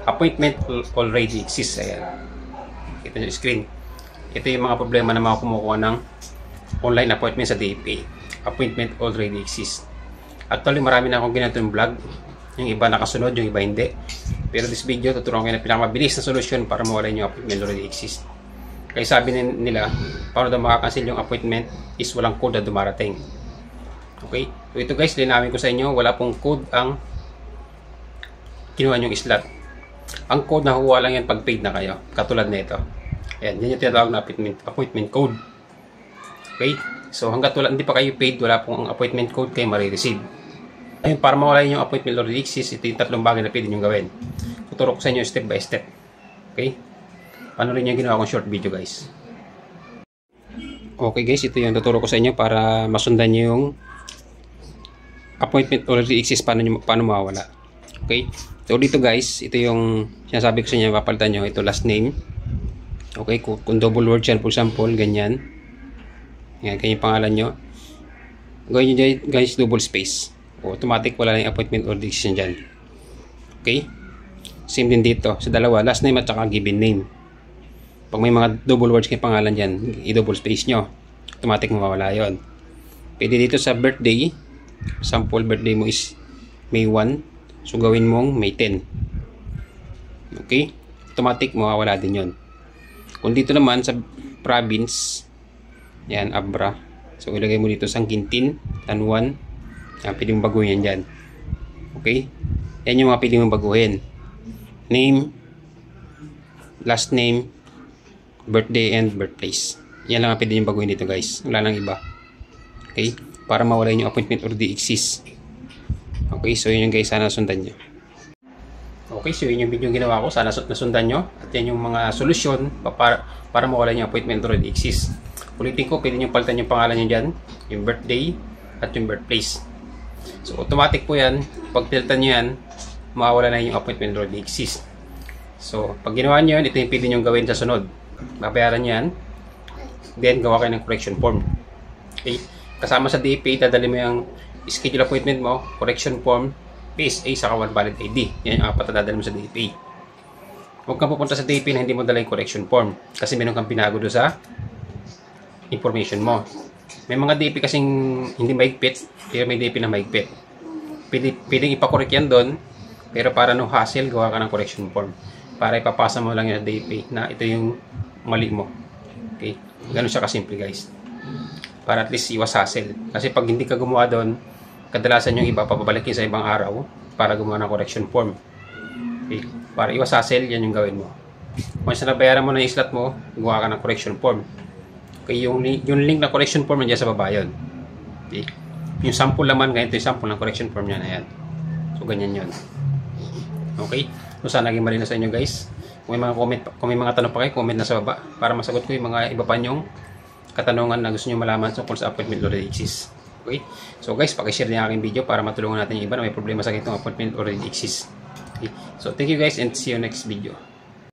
appointment already exists. Ayan. Kita nyo yung screen. Ito yung mga problema na mga kumukuha ng online appointment sa DFA. Appointment already exists. Actually, marami na akong ginagawa yung vlog. Yung iba nakasunod, yung iba hindi. Pero this video, tuturuan ko na pinakamabilis na solusyon para mawala yung appointment already exists. Kaya sabi nila, para daw makakancel yung appointment is walang code na dumarating. Okay? So ito guys, linawin ko sa inyo, wala pong code ang kinuha yung slot. Ang code na nakuha lang yan pag paid na kayo. Katulad na ito. Ayan, yan yung tinatawag na appointment code. Okay? So hanggat hindi pa kayo paid, wala pong appointment code kayo marireceive. Ayun, para mawala yung appointment already exists, ito yung tatlong bagay na pwede nyo gawin. Tuturo ko sa inyo step by step. Okay? Paano rin yung ginawa kong short video guys. Okay guys, ito yung tuturo ko sa inyo para masundan nyo yung appointment already exists, paano mawala. Okay? So dito guys, ito yung sinasabi ko sa inyo, papalitan nyo. Ito last name. Okay, kung double word yan, for example, ganyan. Yan, ganyan pangalan nyo. Gawin nyo guys, double space. Automatic, wala na yung appointment already exists dyan. Okay? Same din dito. Sa dalawa, last name at saka given name. Pag may mga double words kay pangalan dyan, i-double space nyo. Automatic mawawala yun. Pwede dito sa birthday. Sample birthday mo is May 1. So gawin mong May 10. Okay? Automatic mawawala din yun. Kung dito naman sa province, yan, Abra. So ilagay mo dito Sangkintin, Tanwan. Yan, pwede mong baguhin yan dyan. Okay? Yan yung mga pwede mong baguhin. Name, last name, birthday, and birthplace. Yan lang ang pwede nyo baguhin dito guys. Wala nang iba. Okay? Para mawala yung appointment already exists. Okay? So yun yung guys, sana nasundan nyo. Okay? So yun yung video yung ginawa ko. Sana nasundan nyo. At yan yung mga solusyon para mawala yung appointment already exists. Ulitin ko, pwede nyo palitan yung pangalan nyo dyan, yung birthday, at yung birthplace. So automatic po yan. Pag pilitan nyo yan, mawawala na yung appointment already exists. So pag ginawa nyo yan, ito yung pwede nyo gawin sa sunod. Babayaran nyo yan. Then gawa kayo ng correction form. Okay? Kasama sa DFA, dadali mo yung schedule appointment mo, correction form, PSA, saka one valid ID. Yan yung apat na dadali mo sa DFA. Huwag kang pupunta sa DFA na hindi mo dala yung correction form. Kasi meron kang pinago doon sa information mo. May mga DFA kasing hindi mahigpit, pero may DFA na mahigpit. Pwedeng ipakorek yan doon, pero para no hassle, gawa ka ng correction form. Para ipapasa mo lang yung DFA na ito yung mali mo. Okay? Ganun siya kasimple guys. Para at least iwas hassle. Kasi pag hindi ka gumawa doon, kadalasan yung iba papabalikin sa ibang araw para gumawa ng correction form. Okay? Para iwas hassle, yan yung gawin mo. Once na nabayaran mo na yung slot mo, gumawa ka ng correction form. Okay, yung link na correction form nandiyan sa baba yun. Okay? Yung sample naman, ganito yung sample ng correction form niya na yan. So, ganyan yun. Okay? So, sana naging malinaw sa inyo guys. Kung may mga tanong pa kayo, comment na sa baba para masagot ko yung mga iba pa nyong katanungan na gusto nyo malaman tungkol sa appointment already exists. Okay? So guys, pakishare din ang aking video para matulungan natin yung iba na may problema sa ganitong appointment already exists. Okay? So, thank you guys and see you next video.